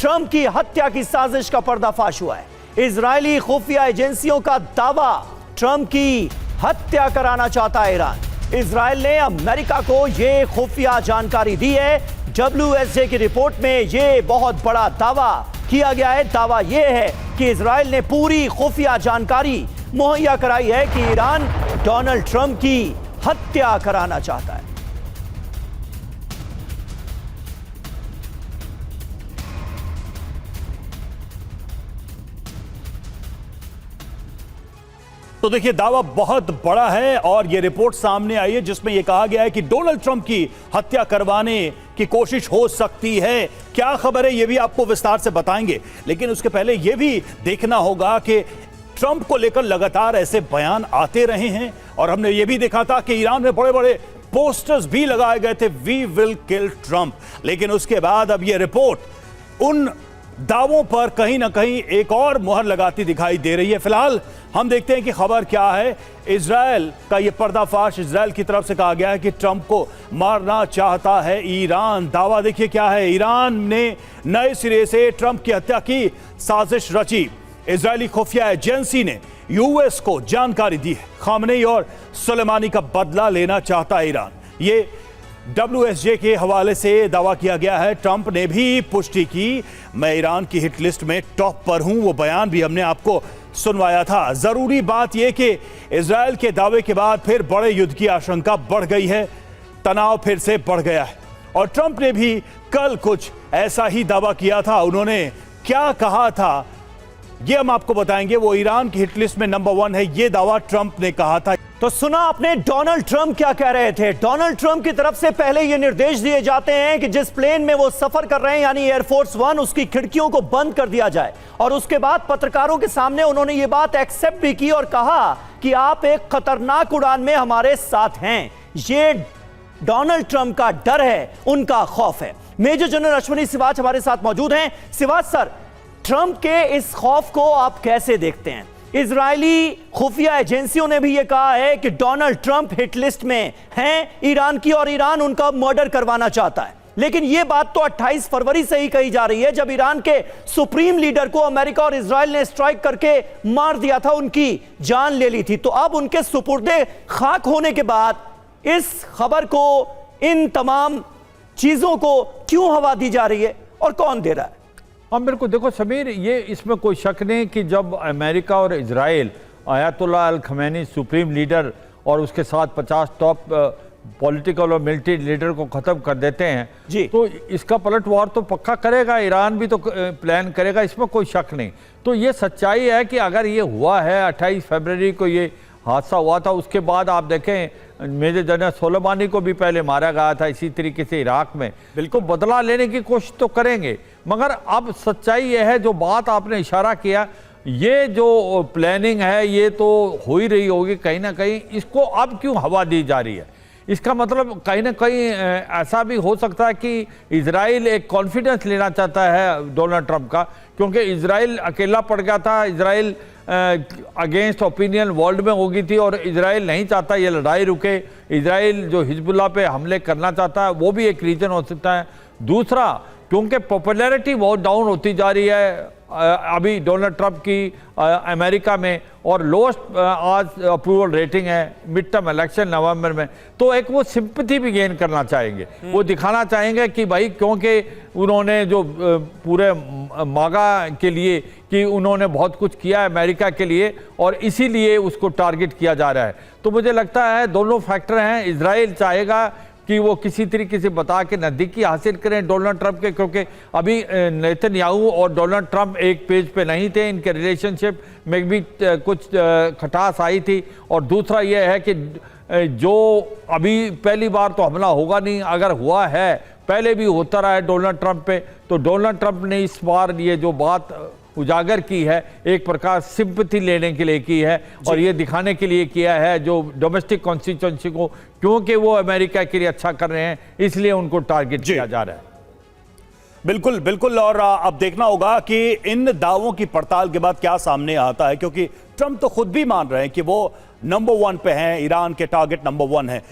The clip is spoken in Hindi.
ट्रंप की हत्या की साजिश का पर्दाफाश हुआ है। इजरायली खुफिया एजेंसियों का दावा, ट्रंप की हत्या कराना चाहता है ईरान। इजरायल ने अमेरिका को यह खुफिया जानकारी दी है। WSJ की रिपोर्ट में यह बहुत बड़ा दावा किया गया है। दावा यह है कि इजरायल ने पूरी खुफिया जानकारी मुहैया कराई है कि ईरान डोनाल्ड ट्रंप की हत्या कराना चाहता है। तो देखिए, दावा बहुत बड़ा है और यह रिपोर्ट सामने आई है जिसमें यह कहा गया है कि डोनाल्ड ट्रंप की हत्या करवाने की कोशिश हो सकती है। क्या खबर है यह भी आपको विस्तार से बताएंगे, लेकिन उसके पहले यह भी देखना होगा कि ट्रंप को लेकर लगातार ऐसे बयान आते रहे हैं और हमने यह भी देखा था कि ईरान में बड़े बड़े पोस्टर्स भी लगाए गए थे, वी विल किल ट्रंप। लेकिन उसके बाद अब यह रिपोर्ट उन दावों पर कहीं ना कहीं एक और मुहर लगाती दिखाई दे रही है। फिलहाल हम देखते हैं कि खबर क्या है। इजरायल का यह पर्दाफाश, इजरायल की तरफ से कहा गया है कि ट्रंप को मारना चाहता है ईरान। दावा देखिए क्या है। ईरान ने नए सिरे से ट्रंप की हत्या की साजिश रची। इजरायली खुफिया एजेंसी ने यूएस को जानकारी दी है। खामनेई और सुलेमानी का बदला लेना चाहता है ईरान। ये WSJ के हवाले से दावा किया गया है। ट्रंप ने भी पुष्टि की, मैं ईरान की हिट लिस्ट में टॉप पर हूं। वो बयान भी हमने आपको सुनवाया था। जरूरी बात यह कि इजरायल के दावे के बाद फिर बड़े युद्ध की आशंका बढ़ गई है, तनाव फिर से बढ़ गया है। और ट्रंप ने भी कल कुछ ऐसा ही दावा किया था। उन्होंने क्या कहा था ये हम आपको बताएंगे। वो ईरान की हिट लिस्ट में नंबर 1 है, ये दावा ट्रंप ने कहा था। तो सुना आपने डोनाल्ड ट्रंप क्या कह रहे थे। डोनाल्ड ट्रंप की तरफ से पहले ये निर्देश दिए जाते हैं कि जिस प्लेन में वो सफर कर रहे हैं यानी एयरफोर्स 1, उसकी खिड़कियों को बंद कर दिया जाए। और उसके बाद पत्रकारों के सामने उन्होंने ये बात एक्सेप्ट भी की और कहा कि आप एक खतरनाक उड़ान में हमारे साथ हैं। ये डोनाल्ड ट्रंप का डर है, उनका खौफ है। मेजर जनरल अश्वनी सिवाच हमारे साथ मौजूद हैं। सिवाच सर, ट्रंप के इस खौफ को आप कैसे देखते हैं? इजरायली खुफिया एजेंसियों ने भी यह कहा है कि डोनाल्ड ट्रंप हिट लिस्ट में हैं ईरान की और ईरान उनका मर्डर करवाना चाहता है। लेकिन यह बात तो 28 फरवरी से ही कही जा रही है, जब ईरान के सुप्रीम लीडर को अमेरिका और इजरायल ने स्ट्राइक करके मार दिया था, उनकी जान ले ली थी। तो अब उनके सुपुर्दे खाक होने के बाद इस खबर को, इन तमाम चीजों को क्यों हवा दी जा रही है और कौन दे रहा है? हाँ बिल्कुल, देखो समीर, ये इसमें कोई शक नहीं कि जब अमेरिका और इजराइल आयतुल्लाह अल खमैनी सुप्रीम लीडर और उसके साथ 50 टॉप पॉलिटिकल और मिलिट्री लीडर को ख़त्म कर देते हैं जी, तो इसका पलटवार तो पक्का करेगा, ईरान भी तो प्लान करेगा, इसमें कोई शक नहीं। तो ये सच्चाई है कि अगर ये हुआ है 28 फरवरी को ये हादसा हुआ था, उसके बाद आप देखें मेजर जनरल सोलेमानी को भी पहले मारा गया था इसी तरीके से इराक में। बिल्कुल बदला लेने की कोशिश तो करेंगे, मगर अब सच्चाई यह है, जो बात आपने इशारा किया, ये जो प्लानिंग है ये तो हो ही रही होगी कहीं ना कहीं। इसको अब क्यों हवा दी जा रही है? इसका मतलब कहीं ना कहीं ऐसा भी हो सकता है कि इजराइल एक कॉन्फिडेंस लेना चाहता है डोनाल्ड ट्रंप का, क्योंकि इजराइल अकेला पड़ गया था। इजराइल अगेंस्ट ओपिनियन वर्ल्ड में हो गई थी और इजराइल नहीं चाहता ये लड़ाई रुके। इजराइल जो हिजबुल्लाह पे हमले करना चाहता है, वो भी एक रीजन हो सकता है। दूसरा, क्योंकि पॉपुलैरिटी बहुत डाउन होती जा रही है अभी डोनाल्ड ट्रंप की अमेरिका में, और लोएस्ट आज अप्रूवल रेटिंग है मिड टर्म इलेक्शन नवंबर में, तो एक वो सिंपैथी भी गेन करना चाहेंगे। वो दिखाना चाहेंगे कि भाई क्योंकि उन्होंने जो पूरे मागा के लिए कि उन्होंने बहुत कुछ किया है अमेरिका के लिए और इसीलिए उसको टारगेट किया जा रहा है। तो मुझे लगता है दोनों फैक्टर हैं। इजराइल चाहेगा कि वो किसी तरीके से बता के नज़दीकी हासिल करें डोनाल्ड ट्रंप के, क्योंकि अभी नेतन्याहू और डोनाल्ड ट्रंप एक पेज पे नहीं थे, इनके रिलेशनशिप में भी कुछ खटास आई थी। और दूसरा ये है कि जो अभी पहली बार तो हमला होगा नहीं, अगर हुआ है पहले भी होता रहा है डोनाल्ड ट्रंप पे, तो डोनाल्ड ट्रंप ने इस बार ये जो बात उजागर की है एक प्रकार सिंपैथी लेने के लिए की है और ये दिखाने के लिए किया है जो डोमेस्टिक कॉन्स्टिट्यूएंसी को, क्योंकि वो अमेरिका के लिए अच्छा कर रहे हैं इसलिए उनको टारगेट किया जा रहा है। बिल्कुल बिल्कुल। और अब देखना होगा कि इन दावों की पड़ताल के बाद क्या सामने आता है, क्योंकि ट्रंप तो खुद भी मान रहे हैं कि वो नंबर 1 पे हैं, ईरान के टारगेट नंबर 1 है।